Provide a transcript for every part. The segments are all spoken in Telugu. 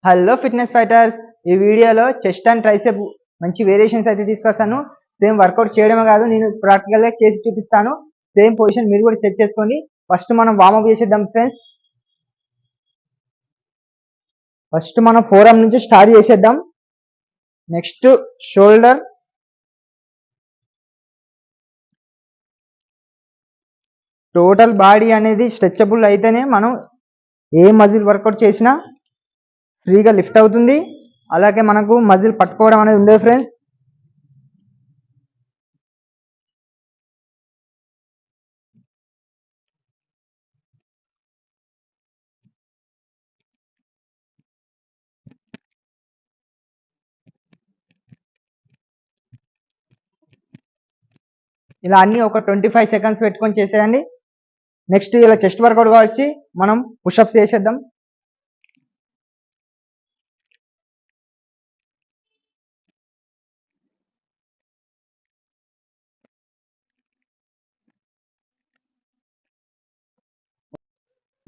హలో ఫిట్నెస్ ఫైటర్స్, ఈ వీడియోలో చెస్ట్ అండ్ ట్రైసెప్ మంచి వేరియేషన్స్ అయితే తీసుకొస్తాను. సేమ్ వర్కౌట్ చేయడమే కాదు, నేను ప్రాక్టికల్గా చేసి చూపిస్తాను. సేమ్ పొజిషన్ మీరు కూడా సెట్ చేసుకోండి. ఫస్ట్ మనం వార్మప్ చేసేద్దాం ఫ్రెండ్స్. ఫస్ట్ మనం ఫోర్ ఆర్మ్ నుంచి స్టార్ట్ చేసేద్దాం. నెక్స్ట్ షోల్డర్, టోటల్ బాడీ అనేది స్ట్రెచబుల్ అయితేనే మనం ఏ మజిల్ వర్కౌట్ చేసినా ఫ్రీగా లిఫ్ట్ అవుతుంది. అలాగే మనకు మజిల్ పట్టుకోవడం అనేది ఉండదు ఫ్రెండ్స్. ఇలా అన్ని ఒక 25 సెకండ్స్ పెట్టుకొని చేసేయండి. నెక్స్ట్ ఇలా చెస్ట్ వర్కౌట్ కావచ్చు, మనం పుషప్స్ చేసేద్దాం.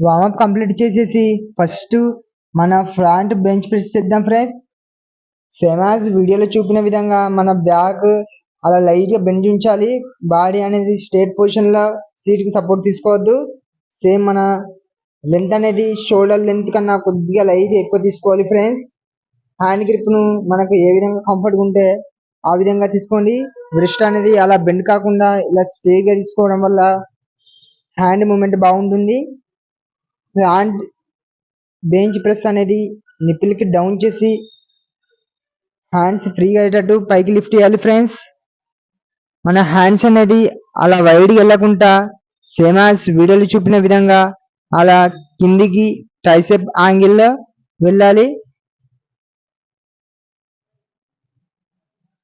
వార్మప్ కంప్లీట్ చేసేసి ఫస్ట్ మన ఫ్రంట్ బెంచ్ ప్రెస్ చేద్దాం ఫ్రెండ్స్. సేమ్ యాజ్ వీడియోలో చూపిన విధంగా మన బ్యాక్ అలా లైట్గా బెండ్ ఉంచాలి. బాడీ అనేది స్ట్రేట్ పొజిషన్లో సీట్కి సపోర్ట్ తీసుకోవద్దు. సేమ్ మన లెంత్ అనేది షోల్డర్ లెంత్ కన్నా కొద్దిగా లైట్ ఎక్కువ తీసుకోవాలి ఫ్రెండ్స్. హ్యాండ్ గ్రిప్ను మనకు ఏ విధంగా కంఫర్ట్గా ఉంటే ఆ విధంగా తీసుకోండి. రిస్ట్ అనేది అలా బెండ్ కాకుండా ఇలా స్ట్రేట్గా తీసుకోవడం వల్ల హ్యాండ్ మూమెంట్ బాగుంటుంది. హ్యాండ్ బెంచ్ ప్రెస్ అనేది నిప్పులకి డౌన్ చేసి హ్యాండ్స్ ఫ్రీగా అయ్యేటట్టు పైకి లిఫ్ట్ చేయాలి ఫ్రెండ్స్. మన హ్యాండ్స్ అనేది అలా వైడ్గా వెళ్ళకుండా సేమ్ యాజ్ వీడియోలో చూపిన విధంగా అలా కిందికి ట్రైసెప్ యాంగిల్లో వెళ్ళాలి.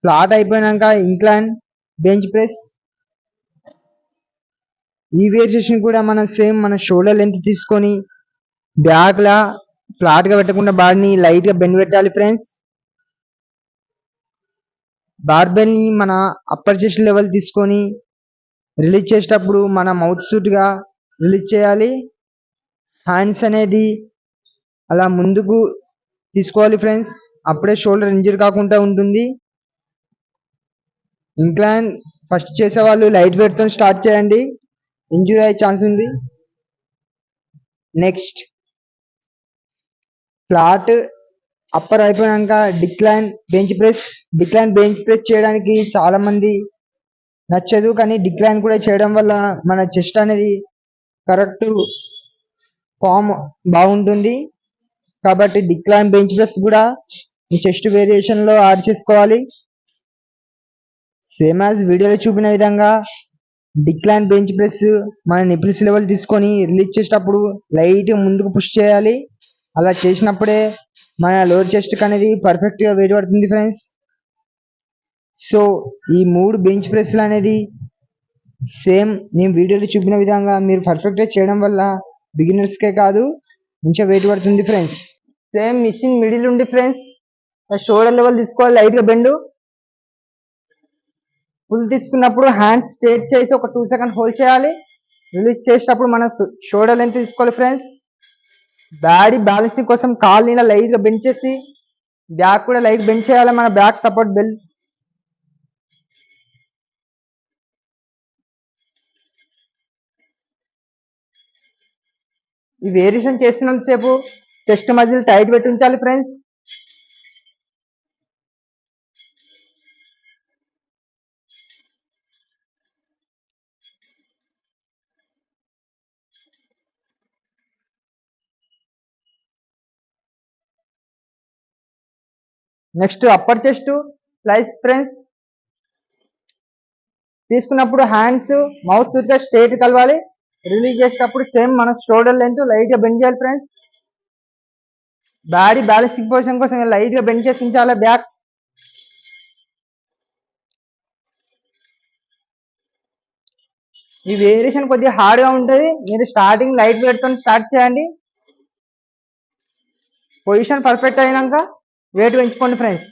ఫ్లాట్ అయిపోయినాక ఇంక్లైన్ బెంచ్ ప్రెస్. ఈ వేరియేషన్ కూడా మనం సేమ్ మన షోల్డర్ లెంత్ తీసుకొని బ్యాక్లా ఫ్లాట్గా పెట్టకుండా బాడీని లైట్గా బెండ్ పెట్టాలి ఫ్రెండ్స్. బార్బెల్ని మన అప్పర్ చెస్ట్ లెవెల్ తీసుకొని రిలీజ్ చేసేటప్పుడు మన మౌత్ సూట్గా రిలీజ్ చేయాలి. హ్యాండ్స్ అనేది అలా ముందుకు తీసుకోవాలి ఫ్రెండ్స్, అప్పుడే షోల్డర్ ఇంజర్ కాకుండా ఉంటుంది. ఇంక్లైన్ ఫస్ట్ చేసేవాళ్ళు లైట్ వెయిట్తో స్టార్ట్ చేయండి, ఇంజూరీ అయ్యే ఛాన్స్ ఉంది. నెక్స్ట్ ఫ్లాట్ అప్పర్ అయిపోయాక decline bench press. Decline bench press చేయడానికి చాలా మంది నచ్చదు, కానీ డిక్లైన్ కూడా చేయడం వల్ల మన చెస్ట్ అనేది కరెక్ట్ ఫామ్ బాగుంటుంది. కాబట్టి డిక్లైన్ బెంచ్ ప్రెస్ కూడా మీ చెస్ట్ వేరియేషన్లో యాడ్ చేసుకోవాలి. సేమ్ యాజ్ వీడియోలో చూపిన విధంగా డిక్లైన్ బెంచ్ ప్రెస్ మన నిపిల్స్ లెవెల్ తీసుకొని రిలీజ్ చేసేటప్పుడు లైట్ ముందుకు పుష్ చేయాలి. అలా చేసినప్పుడే మన లోవర్ చెస్ట్ అనేది పర్ఫెక్ట్గా వెయిట్ పడుతుంది ఫ్రెండ్స్. సో ఈ 3 బెంచ్ ప్రెస్లు అనేది సేమ్ నేను వీడియోలో చూపిన విధంగా మీరు పర్ఫెక్ట్గా చేయడం వల్ల బిగినర్స్కే కాదు మంచిగా వెయిట్ పడుతుంది ఫ్రెండ్స్. సేమ్ మిషన్ మిడిల్ ఉండి ఫ్రెండ్స్, షోల్డర్ లెవెల్ తీసుకోవాలి, లైట్గా బెండు. ఫుల్ తీసుకున్నప్పుడు హ్యాండ్స్ స్ట్రేట్ చేసి ఒక 2 సెకండ్ హోల్డ్ చేయాలి. రిలీజ్ చేసేటప్పుడు మన షోల్డర్ లెంత్ తీసుకోవాలి ఫ్రెండ్స్. బాడీ బ్యాలెన్సింగ్ కోసం కాళ్ళని ఇలా లైట్గా బెండ్ చేసి బ్యాక్ కూడా లైట్ బెండ్ చేయాలి. మన బ్యాక్ సపోర్ట్ బెల్ట్. ఈ వేరియేషన్ చేస్తున్నంతసేపు చెస్ట్ మజిల్ టైట్ పెట్టి ఉంచాలి friends. Next upper chest flies friends. తీసుకున్నప్పుడు హ్యాండ్స్ మౌత్ సూట్గా స్ట్రేట్ కలవాలి. రిలీజ్ చేసేటప్పుడు సేమ్ మన షోల్డర్ లెంత్ లైట్గా బెండ్ చేయాలి ఫ్రెండ్స్. బాడీ బ్యాలెన్సింగ్ పొజిషన్ కోసం లైట్గా బెండ్ చేసి ఉంచాలి బ్యాక్. ఈ వేరియేషన్ కొద్దిగా హార్డ్గా ఉంటుంది, మీరు స్టార్టింగ్ లైట్ వెయిట్తో స్టార్ట్ చేయండి. పొజిషన్ పర్ఫెక్ట్ అయినాక వెయిట్ పెంచుకోండి ఫ్రెండ్స్.